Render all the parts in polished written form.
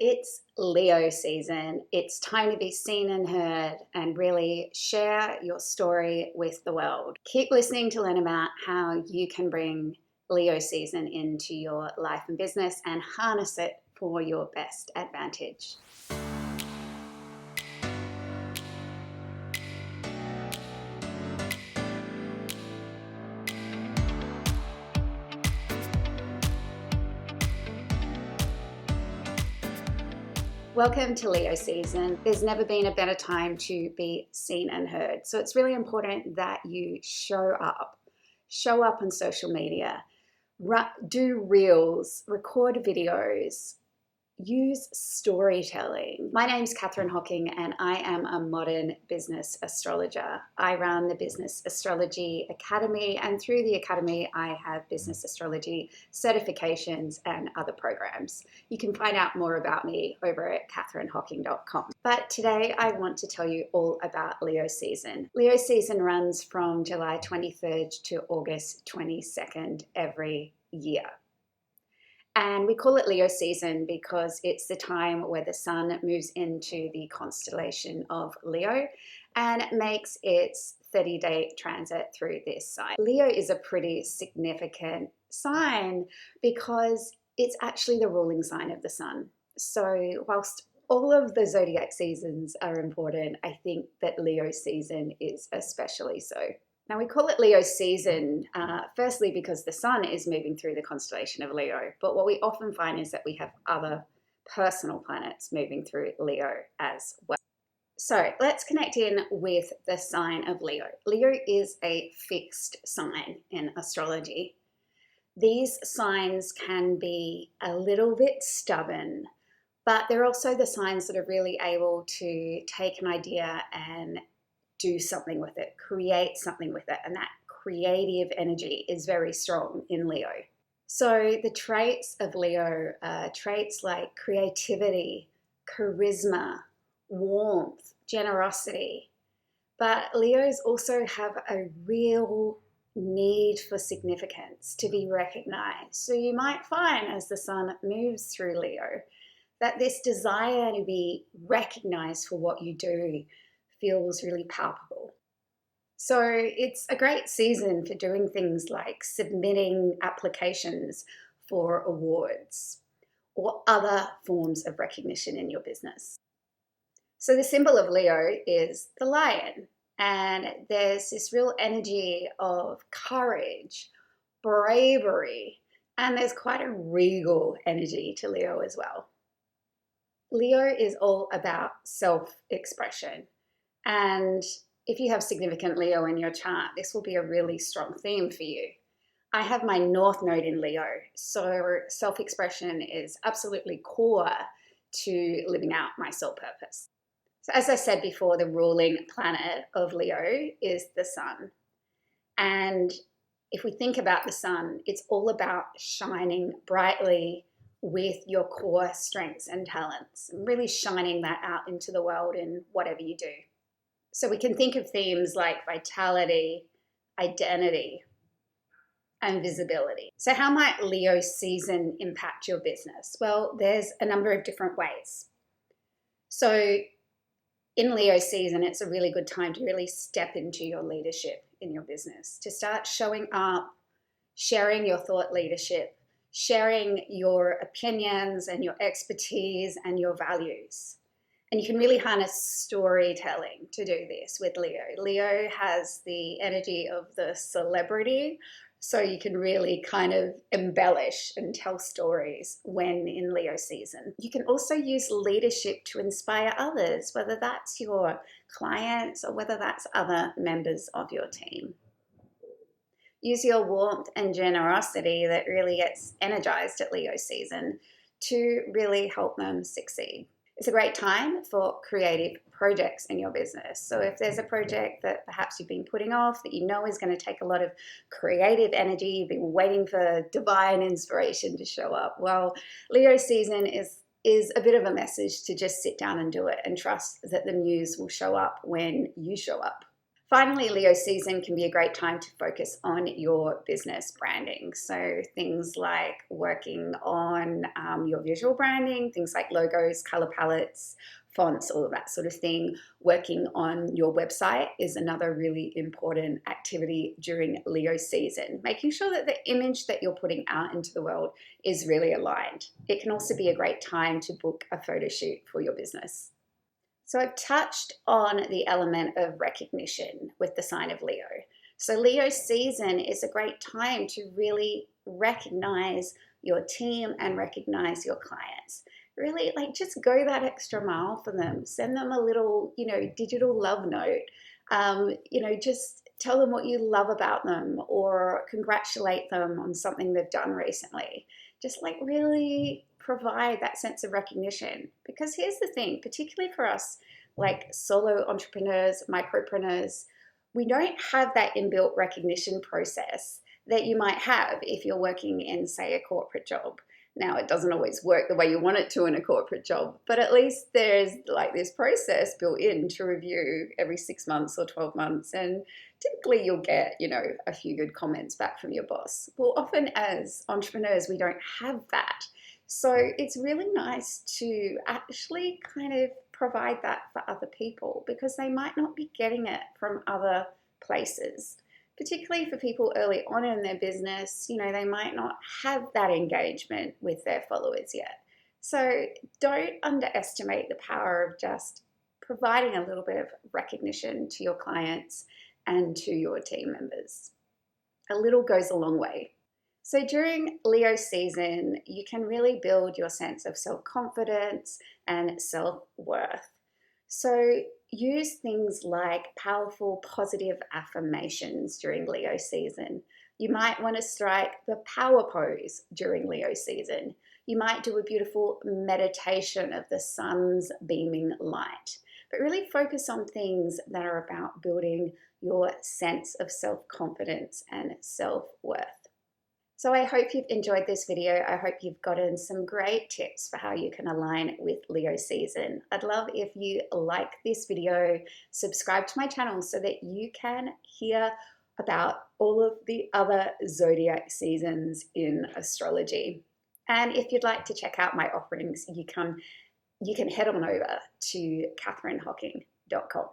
It's Leo season. It's time to be seen and heard and really share your story with the world. Keep listening to learn about how you can bring Leo season into your life and business and harness it for your best advantage. Welcome to Leo season. There's never been a better time to be seen and heard. So it's really important that you show up. Show up on social media, do reels, record videos, use storytelling. My name's Catherine Hocking and I am a modern business astrologer. I run the Business Astrology Academy, and through the Academy I have business astrology certifications and other programs. You can find out more about me over at catherinehocking.com. But today I want to tell you all about Leo season. Leo season runs from July 23rd to August 22nd every year. And we call it Leo season because it's the time where the sun moves into the constellation of Leo and makes its 30-day transit through this sign. Leo is a pretty significant sign because it's actually the ruling sign of the sun. So whilst all of the zodiac seasons are important, I think that Leo season is especially so. Now we call it Leo season, firstly because the sun is moving through the constellation of Leo, but what we often find is that we have other personal planets moving through Leo as well. So let's connect in with the sign of Leo. Leo is a fixed sign in astrology. These signs can be a little bit stubborn, but they're also the signs that are really able to take an idea and do something with it, create something with it. And that creative energy is very strong in Leo. So the traits of Leo are traits like creativity, charisma, warmth, generosity. But Leos also have a real need for significance, to be recognized. So you might find as the sun moves through Leo that this desire to be recognized for what you do feels really palpable. So it's a great season for doing things like submitting applications for awards or other forms of recognition in your business. So the symbol of Leo is the lion, and there's this real energy of courage, bravery, and there's quite a regal energy to Leo as well. Leo is all about self-expression. And if you have significant Leo in your chart, this will be a really strong theme for you. I have my North Node in Leo, so self-expression is absolutely core to living out my soul purpose. So as I said before, the ruling planet of Leo is the sun. And if we think about the sun, it's all about shining brightly with your core strengths and talents, and really shining that out into the world in whatever you do. So we can think of themes like vitality, identity, and visibility. So how might Leo season impact your business? Well, there's a number of different ways. So in Leo season, it's a really good time to really step into your leadership in your business, to start showing up, sharing your thought leadership, sharing your opinions and your expertise and your values. And you can really harness storytelling to do this with Leo. Leo has the energy of the celebrity, so you can really kind of embellish and tell stories when in Leo season. You can also use leadership to inspire others, whether that's your clients or whether that's other members of your team. Use your warmth and generosity that really gets energized at Leo season to really help them succeed. It's a great time for creative projects in your business. So if there's a project that perhaps you've been putting off that you know is going to take a lot of creative energy, you've been waiting for divine inspiration to show up, well, Leo season is a bit of a message to just sit down and do it and trust that the muse will show up when you show up. Finally, Leo season can be a great time to focus on your business branding. So things like working on your visual branding, things like logos, color palettes, fonts, all of that sort of thing. Working on your website is another really important activity during Leo season. Making sure that the image that you're putting out into the world is really aligned. It can also be a great time to book a photo shoot for your business. So I've touched on the element of recognition with the sign of Leo. So Leo season is a great time to really recognize your team and recognize your clients. Really, like, just go that extra mile for them. Send them a little, digital love note. Just tell them what you love about them or congratulate them on something they've done recently. Just like really provide that sense of recognition. Because here's the thing, particularly for us, like solo entrepreneurs, micropreneurs, we don't have that inbuilt recognition process that you might have if you're working in, say, a corporate job. Now, it doesn't always work the way you want it to in a corporate job, but at least there's like this process built in to review every 6 months or 12 months. And typically you'll get, a few good comments back from your boss. Well, often as entrepreneurs, we don't have that. So it's really nice to actually kind of provide that for other people because they might not be getting it from other places. Particularly for people early on in their business, they might not have that engagement with their followers yet. So don't underestimate the power of just providing a little bit of recognition to your clients and to your team members. A little goes a long way. So during Leo season, you can really build your sense of self-confidence and self-worth. So use things like powerful positive affirmations during Leo season. You might want to strike the power pose during Leo season. You might do a beautiful meditation of the sun's beaming light. But really focus on things that are about building your sense of self-confidence and self-worth. So I hope you've enjoyed this video. I hope you've gotten some great tips for how you can align with Leo season. I'd love if you like this video, subscribe to my channel so that you can hear about all of the other zodiac seasons in astrology. And if you'd like to check out my offerings, you can head on over to katherinehocking.com.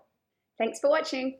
Thanks for watching.